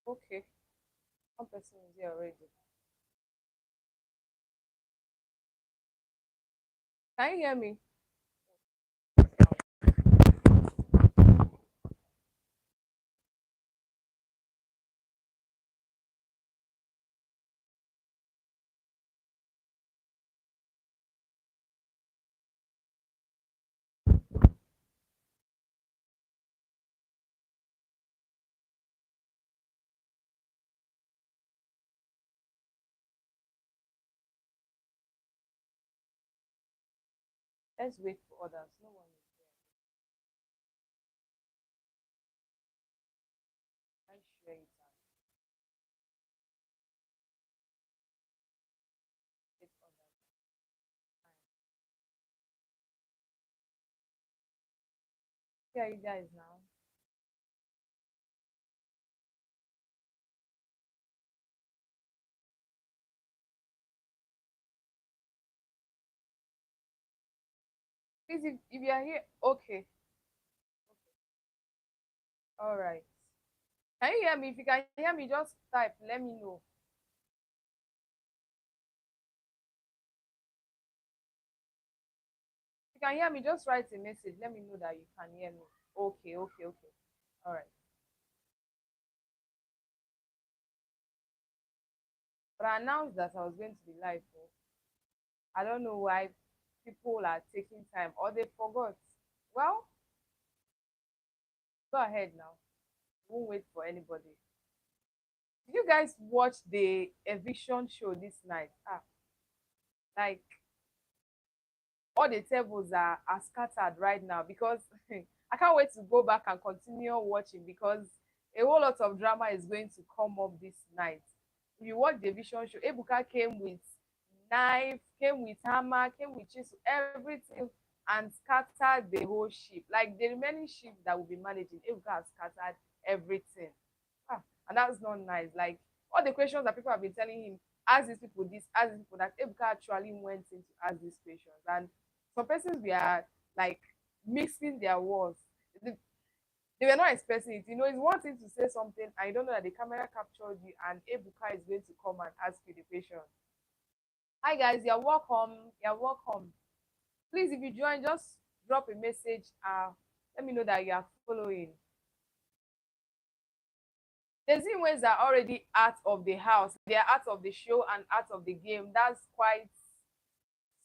Okay, one person is here already. Can you hear me? Let's wait for others. No one is here. Let's share it and get others. Here you guys now. Please, if you are here, okay. All right. Can you hear me? If you can hear me, just type. Let me know. If you can hear me, just write a message. Let me know that you can hear me. Okay, okay, okay. All right. But I announced that I was going to be live. Oh. I don't know why people are taking time or they forgot. Well, go ahead now. Won't wait for anybody. Did you guys watch the eviction show this night? Ah, like all the tables are scattered right now because I can't wait to go back and continue watching because a whole lot of drama is going to come up this night. If you watch the vision show, Ebuka came with knife, came with hammer, came with chisel, everything, and scattered the whole ship. Like the remaining ship that will be managing, Ebuka has scattered everything. Ah, and that's not nice. Like all the questions that people have been telling him, ask these people this, ask these people that, Ebuka actually went in to ask these questions. And some persons were like mixing their words. They, they were not expecting it. You know, it's one thing to say something and you don't know that the camera captured you and Ebuka is going to come and ask you the question. Hi guys, you're welcome. You're welcome. Please, if you join, just drop a message. Let me know that you are following. The Zinwes are already out of the house. They are out of the show and out of the game. That's quite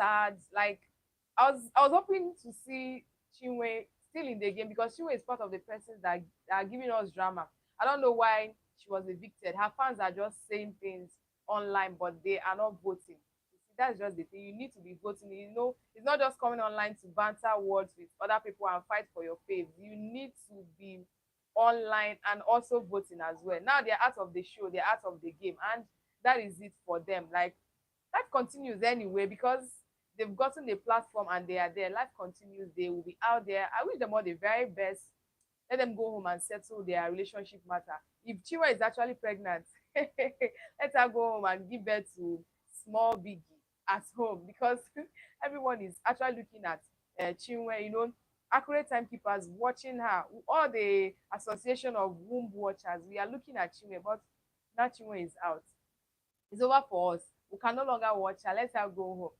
sad. Like I was hoping to see Chinwe still in the game because Chinwe is part of the persons that are giving us drama. I don't know why she was evicted. Her fans are just saying things online, but they are not voting. You see, that's just the thing. You need to be voting. You know, it's not just coming online to banter words with other people and fight for your faves. You need to be online and also voting as well. Now they're out of the show, they're out of the game, and that is it for them. Like life continues anyway because they've gotten the platform and they are there. Life continues. They will be out there. I wish them all the very best. Let them go home and settle their relationship matter. If Chiwa is actually pregnant, let her go home and give birth to small biggie at home because everyone is actually looking at Chinwe, you know, accurate timekeepers watching her, all the association of womb watchers. We are looking at Chinwe, but now Chinwe is out. It's over for us. We can no longer watch her. Let her go home.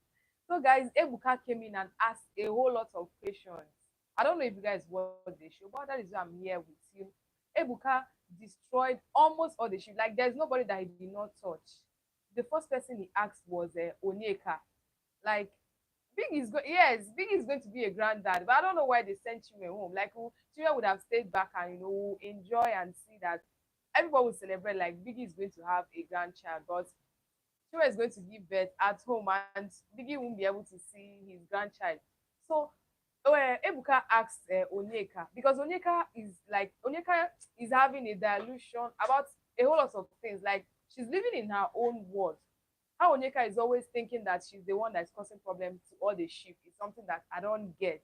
So, guys, Ebuka came in and asked a whole lot of questions. I don't know if you guys watched the show, but that is why I'm here with you. Ebuka destroyed almost all the shit. Like, there's nobody that he did not touch. The first person he asked was Onyeka. Like, yes, Big is going to be a granddad, but I don't know why they sent Chinwe home. Like, Chinwe would have stayed back and, you know, enjoy and see that everybody will celebrate. Like, Biggie is going to have a grandchild, but Chua is going to give birth at home and Biggie won't be able to see his grandchild. So Ebuka asked Onyeka because Onyeka is having a delusion about a whole lot of things. Like she's living in her own world. How Onyeka is always thinking that she's the one that's causing problems to all the sheep is something that I don't get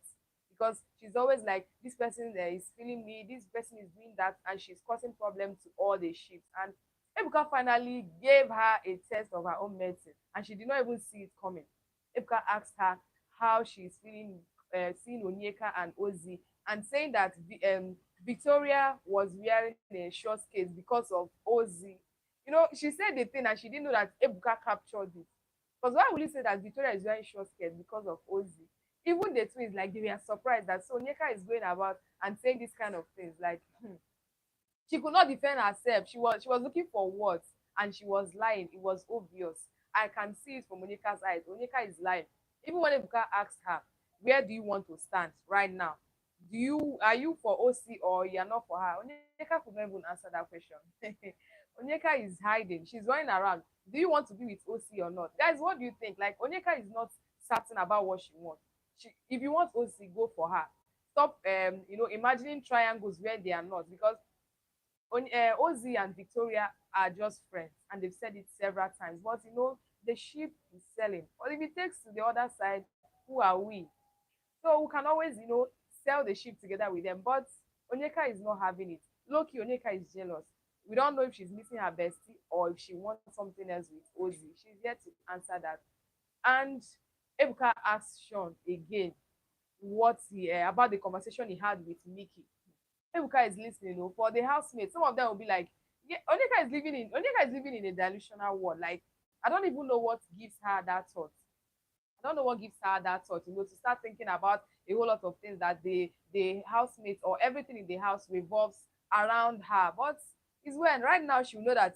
because she's always like this person is feeling me, this person is doing that, and she's causing problems to all the sheep. And Ebuka finally gave her a test of her own medicine, and she did not even see it coming. Ebuka asked her how she's feeling, seeing Onyeka and Ozzy, and saying that Victoria was wearing a short skirt because of Ozzy. You know, she said the thing and she didn't know that Ebuka captured it. Because why would you say that Victoria is wearing short skirt because of Ozzy? Even the twins, like they were surprised that so Onyeka is going about and saying this kind of things. Like she could not defend herself. She was looking for words and she was lying. It was obvious. I can see it from Onyeka's eyes. Onyeka is lying. Even when Ebuka asked her, where do you want to stand right now? Are you for OC or you're not for her? Onyeka could not even answer that question. Onyeka is hiding. She's running around. Do you want to be with OC or not? Guys, what do you think? Like Onyeka is not certain about what she wants. If you want OC, go for her. Stop imagining triangles where they are not, because Ozzy and Victoria are just friends, and they've said it several times. But the ship is selling. But if it takes to the other side, who are we? So we can always, sell the ship together with them. But Onyeka is not having it. Loki, Onyeka is jealous. We don't know if she's missing her bestie or if she wants something else with Ozzy. She's yet to answer that. And Ebuka asked Sean again what he about the conversation he had with Mickey. Ebuka is listening, for the housemates. Some of them will be like, yeah, Onyeka is living in a delusional world. Like, I don't even know what gives her that thought. I don't know what gives her that thought, to start thinking about a whole lot of things that the housemates or everything in the house revolves around her. But it's when right now she will know that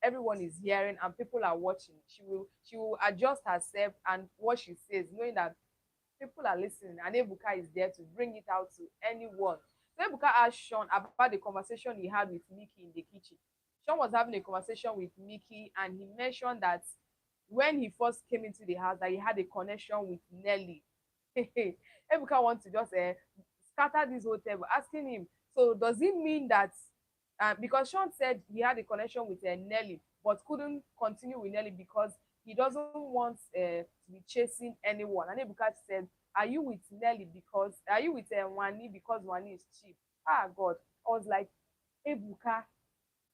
everyone is hearing and people are watching. She will adjust herself and what she says, knowing that people are listening and Ebuka is there to bring it out to anyone. So Ebuka asked Sean about the conversation he had with Mickey in the kitchen. Sean was having a conversation with Mickey and he mentioned that when he first came into the house that he had a connection with Nelly. Ebuka wants to just scatter this whole table, asking him, so does it mean that because Sean said he had a connection with Nelly but couldn't continue with Nelly because he doesn't want to be chasing anyone. And Ebuka said, are you with Wani because Wani is cheap? Ah, God. I was like, Ebuka,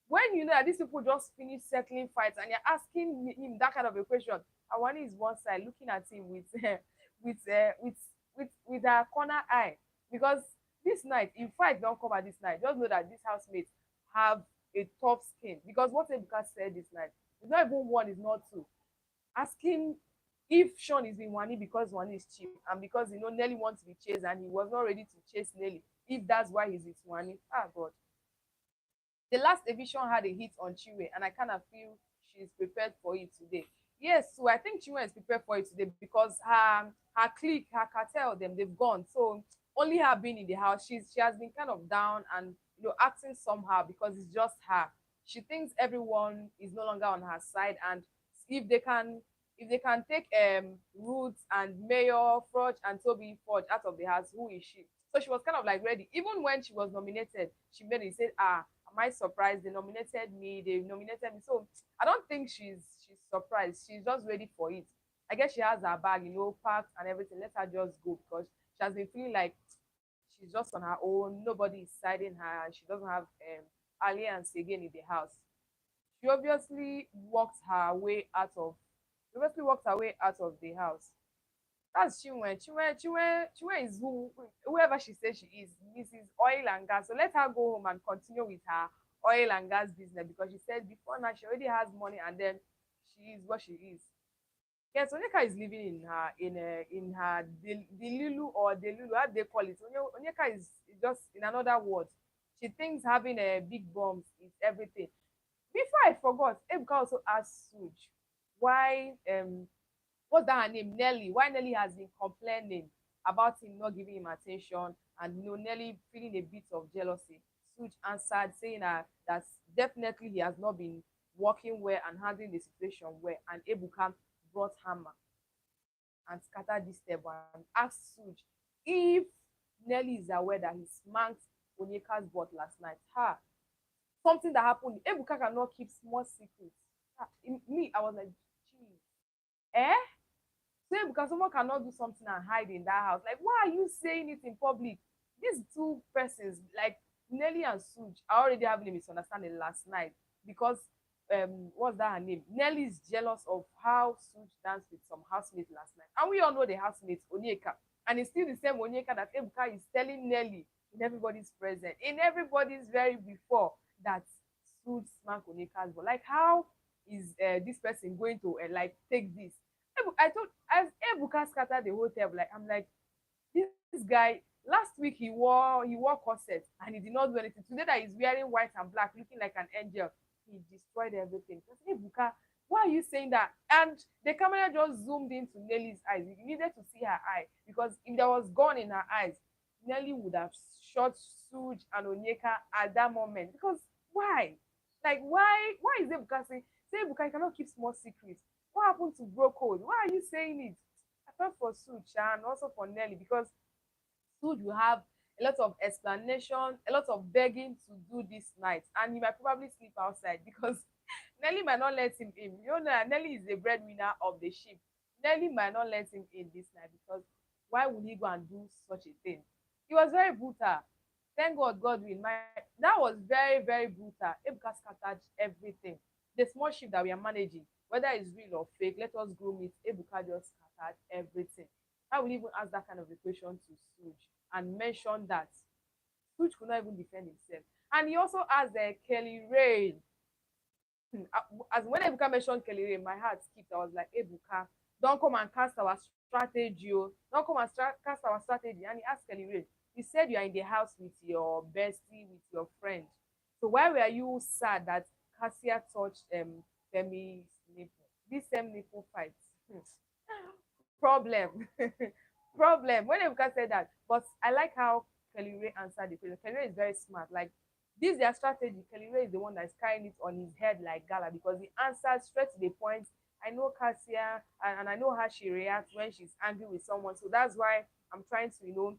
when you know that these people just finished settling fights and you're asking him that kind of a question, and Wani is one side looking at him with with with her corner eye. Because this night, if fight don't come at this night, just know that these housemates have a tough skin. Because what Ebuka said this night, it's not even one, it's not two. Asking if Sean is in Wani because Wani is cheap and because Nelly wants to be chased and he was not ready to chase Nelly, if that's why he's with Wani. Ah, God. The last eviction had a hit on Chinwe, and I kind of feel she's prepared for it today. Yes, so I think Chinwe is prepared for it today because her clique, her cartel, they've gone. So only her being in the house, she has been kind of down and acting somehow because it's just her. She thinks everyone is no longer on her side, and if they can take Roots and Mayor Froch and Toby Forge out of the house, who is she? So she was kind of like ready. Even when she was nominated, she made it, said, am I surprised? They nominated me, they nominated me. So I don't think she's surprised. She's just ready for it. I guess she has her bag, packed and everything. Let her just go because she has been feeling like she's just on her own. Nobody is siding her. And she doesn't have alliance again in the house. She obviously walked her way out of the house. That's Chinwe. Chinwe is whoever she says she is, Mrs. Oil and Gas. So let her go home and continue with her oil and gas business because she said before now she already has money and then she is what she is. Yes, Onyeka is living in her Delilu or Delulu, how they call it. Onyeka is just in another word. She thinks having a big bombs is everything. Before I forgot, Ebuka also asked Suj why what's that her name? Nelly. Why Nelly has been complaining about him not giving him attention and Nelly feeling a bit of jealousy. Suj answered saying that definitely he has not been working well and handling the situation well. And Ebuka brought hammer and scattered this table and asked Suj if Nelly is aware that he smacked Onyeka's butt last night. Something that happened. Ebuka cannot keep small secrets. Me, I was like, geez. Eh? So because someone cannot do something and hide in that house. Like, why are you saying it in public? These two persons, like Nelly and Suj, are already having a misunderstanding last night because what's that her name? Nelly is jealous of how Suj danced with some housemates last night. And we all know the housemate, Onyeka. And it's still the same Onyeka that Ebuka is telling Nelly in everybody's present, in everybody's very before that Suge smack Onyeka's but like how is this person going to like take this? I told as Ebuka scattered the whole table, like I'm like this guy last week he wore corset and he did not do anything. Today that he's wearing white and black, looking like an angel, he destroyed everything. I said, Ebuka, why are you saying that? And the camera just zoomed into Nelly's eyes. You needed to see her eye because if there was gun in her eyes, Nelly would have shot Suge and Onyeka at that moment. Because why? Like why is Ebuka saying, say Ebuka, you cannot keep small secrets? What happened to bro code? Why are you saying it? I felt for Suge and also for Nelly because Suge will have a lot of explanation, a lot of begging to do this night, and he might probably sleep outside because Nelly might not let him in. You know, Nelly is the breadwinner of the ship. Nelly might not let him in this night because why would he go and do such a thing? It was very brutal. Thank God, God will. That was very, very brutal. Ebuka scattered everything. The small ship that we are managing, whether it's real or fake, let us groom it. Ebuka just scattered everything. I will even ask that kind of a question to Suge and mention that Suge could not even defend himself. And he also asked Kelly Ray. As when Ebuka mentioned Kelly Ray, my heart skipped. I was like, Ebuka, don't come and cast our strategy. Oh. Don't come and cast our strategy. And he asked Kelly Ray, he said you are in the house with your bestie, with your friend. So why were you sad that Cassia touched Femi's nipple? This same nipple fight. Problem. Problem. When Ebuka said that, but I like how Kelly Ray answered the question. Kelly Ray is very smart. Like this their strategy. Kelly Ray is the one that's carrying it on his head like gala because he answered straight to the point. I know Cassia and I know how she reacts when she's angry with someone. So that's why I'm trying to,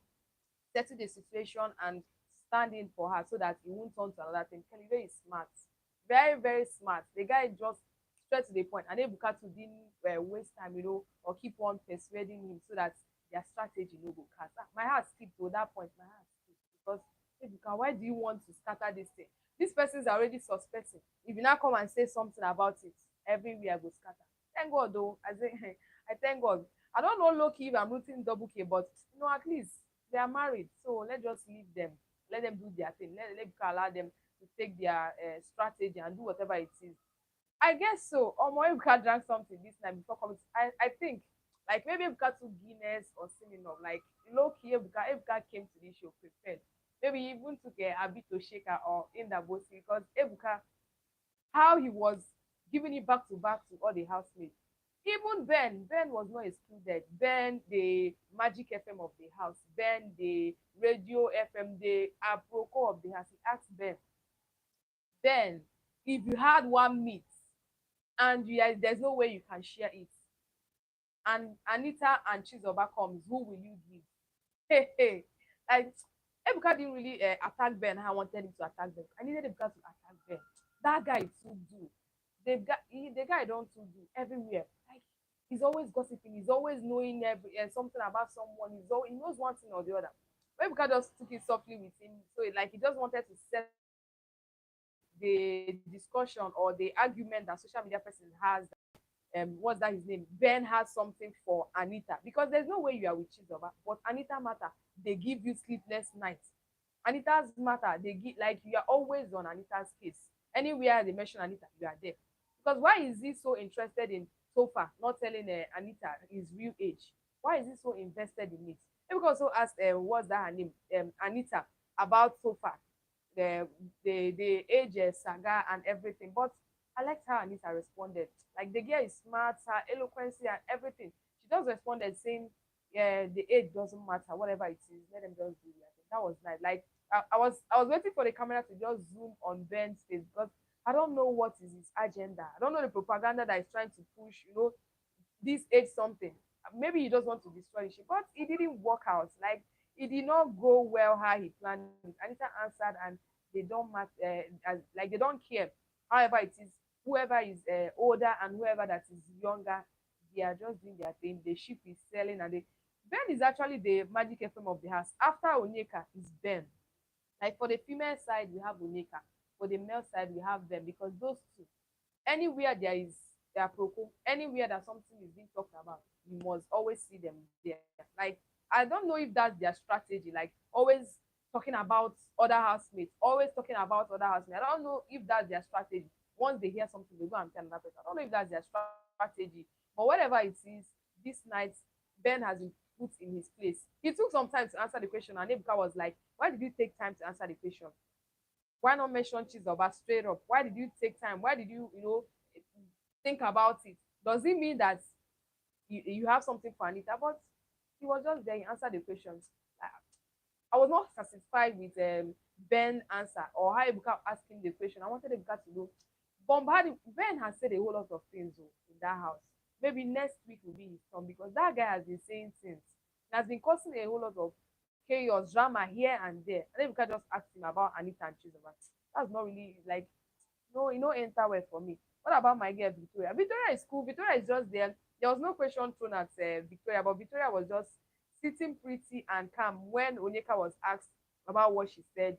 settle the situation and stand in for her so that it won't turn to another thing. Kelly Ray is smart. Very, very smart. The guy just straight to the point. And Ebuka to didn't waste time, or keep on persuading him so that their strategy no go cast. My heart skipped to that point. My heart skipped because Ebuka, why do you want to scatter this thing? This person is already suspecting. If you now come and say something about it, everywhere go scatter. Thank God though. I say I thank God. I don't know low key if I'm rooting double K, but at least they are married. So let's just leave them. Let them do their thing. Let allow them to take their strategy and do whatever it is. I guess so. Omo Ebuka drank something this night before coming. I think like maybe Ebuka took Guinness or Smirnoff. Like low key Ebuka came to this show prepared. Maybe he even took a bit to shaker or in the boss because Ebuka, how he was giving it back to all the housemates. Even Ben was not excluded. Ben, the magic FM of the house. Ben, the radio FM, the apropos of the house. He asked Ben, if you had one meat and there's no way you can share it, and Anita and Chizoba comes, who will you give? Hey, hey. Like, Ebuka didn't really attack Ben how I wanted him to attack Ben. I needed Ebuka to attack Ben. That guy is too do. The guy don't too do everywhere. Like, he's always gossiping. He's always knowing something about someone. He knows one thing or the other. But Ebuka just took it softly with him. So, like, he just wanted to set the discussion or the argument that social media person has. What's that his name? Ben has something for Anita because there's no way you are with Chizoba, but Anita matter. They give you sleepless nights. Anita's matter. They give like you are always on Anita's case. Anywhere they mention Anita, you are there. Because why is he so interested in Tofa not telling Anita his real age? Why is he so invested in it? People also asked what's that her name? Anita about Tofa, the age saga and everything. But I liked how Anita responded. Like the girl is smart, her eloquence and everything. She just responded saying, "Yeah, the age doesn't matter, whatever it is. Let them just do it." That was nice. Like I was waiting for the camera to just zoom on Ben's face because I don't know what is his agenda. I don't know the propaganda that he's trying to push. This age something. Maybe he just want to destroy the ship, but it didn't work out. Like it did not go well how he planned it. Anita answered, and they don't matter. Like they don't care. However, it is whoever is older and whoever that is younger, they are just doing their thing. The ship is selling, and Ben is actually the magic FM of the house. After Onyeka is Ben. Like for the female side, we have Onyeka. For the male side, we have Ben because those two, anywhere there is their proco, anywhere that something is being talked about, you must always see them there. Like I don't know if that's their strategy, like always talking about other housemates, always talking about other housemates. I don't know if that's their strategy. Once they hear something, they go and tell another person. I don't know if that's their strategy, but whatever it is, this night Ben has been put in his place. He took some time to answer the question, and Ebuka was like, "Why did you take time to answer the question? Why not mention Chizoba straight up? Why did you take time? Why did you, think about it? Does it mean that you have something for Anita?" But he was just there. He answered the questions. I was not satisfied with Ben answer or how Ebuka asked him the question. I wanted Ebuka to know. Bombarding Ben has said a whole lot of things in that house. Maybe next week will be his turn because that guy has been saying things. He has been causing a whole lot of chaos, drama here and there. And Ebuka just asked him about Anita and Chizoba. That's not really like no, enter well for me. What about my girl Victoria? Victoria is cool. Victoria is just there. There was no question thrown at Victoria, but Victoria was just sitting pretty and calm when Onyeka was asked about what she said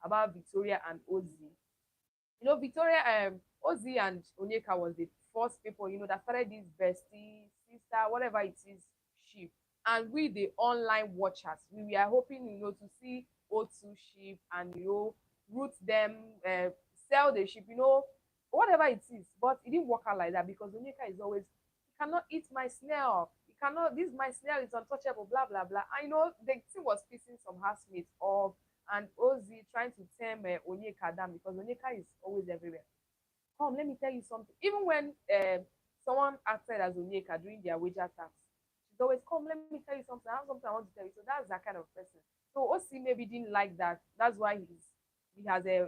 about Victoria and Ozzy. Victoria, Ozzy and Onyeka was the first people, that started this bestie, sister, whatever it is, ship. And we, the online watchers, we were hoping, to see O2 ship and, root them, sell the ship, whatever it is. But it didn't work out like that because Onyeka is always, he cannot eat my snail. He cannot, this my snail is untouchable, blah, blah, blah. And, the thing was pissing some housemates off and Ozzy trying to tame Onyeka down because Onyeka is always everywhere. Come, let me tell you something. Even when someone acted as Onyeka during their wager tax, she's always, come, let me tell you something. I have something I want to tell you. So that's that kind of person. So OC maybe didn't like that. That's why he has a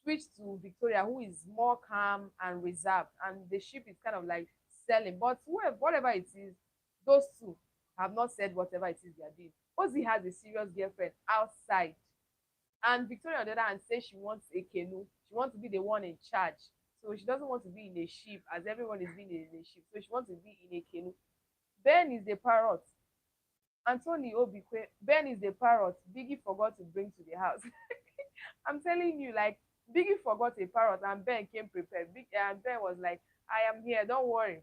switched to Victoria, who is more calm and reserved, and the ship is kind of like selling. But whatever it is, those two have not said whatever it is they are doing. Ozzy has a serious girlfriend outside. And Victoria, on the other hand, says she wants a canoe. She wants to be the one in charge. So she doesn't want to be in a ship as everyone is being in a ship. So she wants to be in a canoe. Ben is the parrot. Anthony Obikwe, Ben is the parrot Biggie forgot to bring to the house. I'm telling you, like, Biggie forgot a parrot and Ben came prepared. And Ben was like, I am here, don't worry.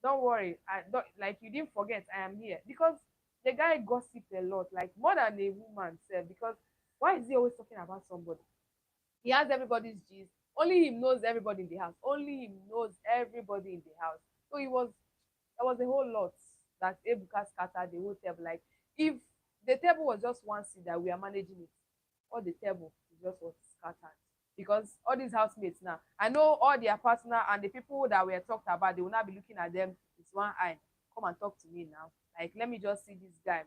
Don't worry. I don't like you didn't forget I am here. Because the guy gossiped a lot, like more than a woman said, because why is he always talking about somebody? He has everybody's gist. Only him knows everybody in the house. Only him knows everybody in the house. So there was a whole lot that Ebuka scattered the whole table. Like if the table was just one seat that we are managing it, all the table is just what scattered. Because all these housemates now, I know all their partner and the people that were talked about, they will not be looking at them with one eye. Come and talk to me now. Like, let me just see this guy.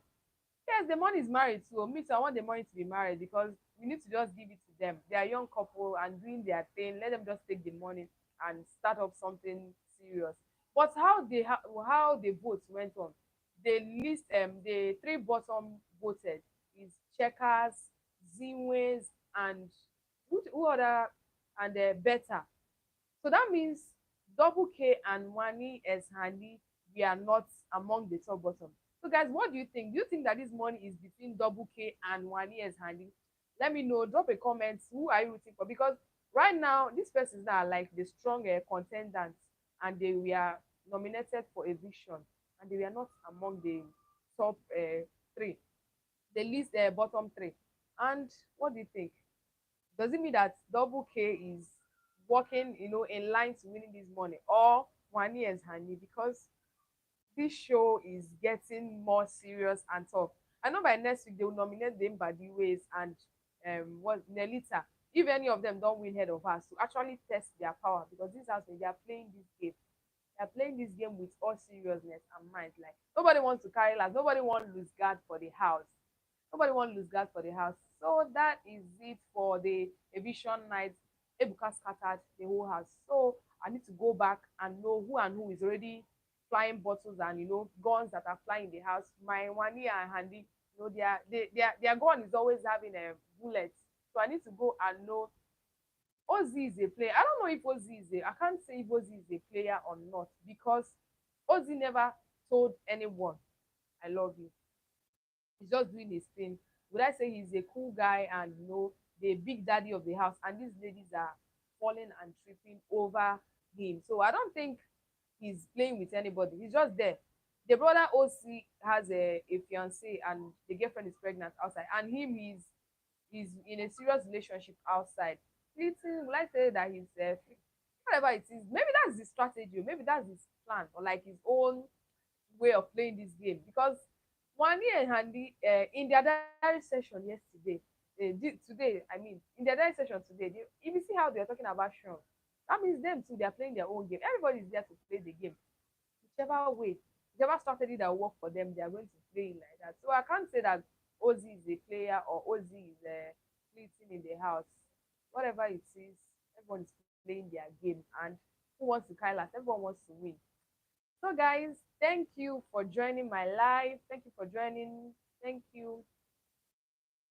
Yes, the money is married too. Me too, I want the money to be married because we need to just give it to them. They are a young couple and doing their thing. Let them just take the money and start up something serious. But how the votes went on, the three bottom voted is Checkers, Zinwe's, and who other and Better. So that means Double K and Wani as Handy, we are not among the top bottom. So guys, what do you think? Do you think that this money is between Double K and Wani as Handy? Let me know. Drop a comment. Who are you rooting for? Because right now, these persons are like the strong contendants, and they were nominated for eviction, and they were not among the top three, the least bottom three. And what do you think? Does it mean that Double K is working, in line to winning this money, or Wani as Hani? Because this show is getting more serious and tough. I know by next week they will nominate them by the ways and what Nelita. If any of them don't win head of us to actually test their power, because this house they are playing this game. They are playing this game with all seriousness and mind. Like nobody wants to carry last, nobody wants to lose guard for the house. Nobody wants to lose guard for the house. So that is it for the eviction night. Ebuka scattered the whole house. So I need to go back and know who and who is already flying bottles and guns that are flying in the house. My Wani and Handy, their gun is always having a bullet. So I need to go and know Ozzy is a player. I don't know if Ozzy is a I can't say if Ozzy is a player or not because Ozzy never told anyone I love you. He's just doing his thing. Would I say he's a cool guy and the big daddy of the house, and these ladies are falling and tripping over him? So I don't think he's playing with anybody. He's just there. The brother OC has a fiance and the girlfriend is pregnant outside, and he's he's in a serious relationship outside. Fleeting, will I say that he's whatever it is, maybe that's his strategy, maybe that's his plan, or like his own way of playing this game. Because Wani and Handy, in their diary session yesterday, today, I mean, in their diary session today, if you see how they're talking about Sean, that means them too, they're playing their own game. Everybody's there to play the game. Whichever way, whichever strategy that work for them, they are going to play it like that. So I can't say that Ozzy is a player or Ozzy is fleeting in the house. Whatever it is, everyone is playing their game, and who wants to cry last? Everyone wants to win. So, guys, thank you for joining my live. Thank you for joining. Thank you.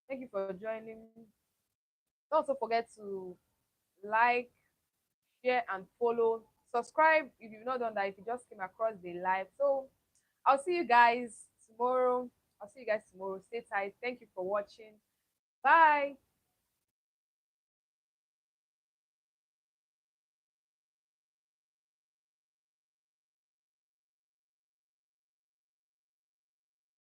Thank you for joining. Don't also forget to like, share, and follow. Subscribe if you've not done that, if you just came across the live. So, I'll see you guys tomorrow. I'll see you guys tomorrow. Stay tight. Thank you for watching. Bye.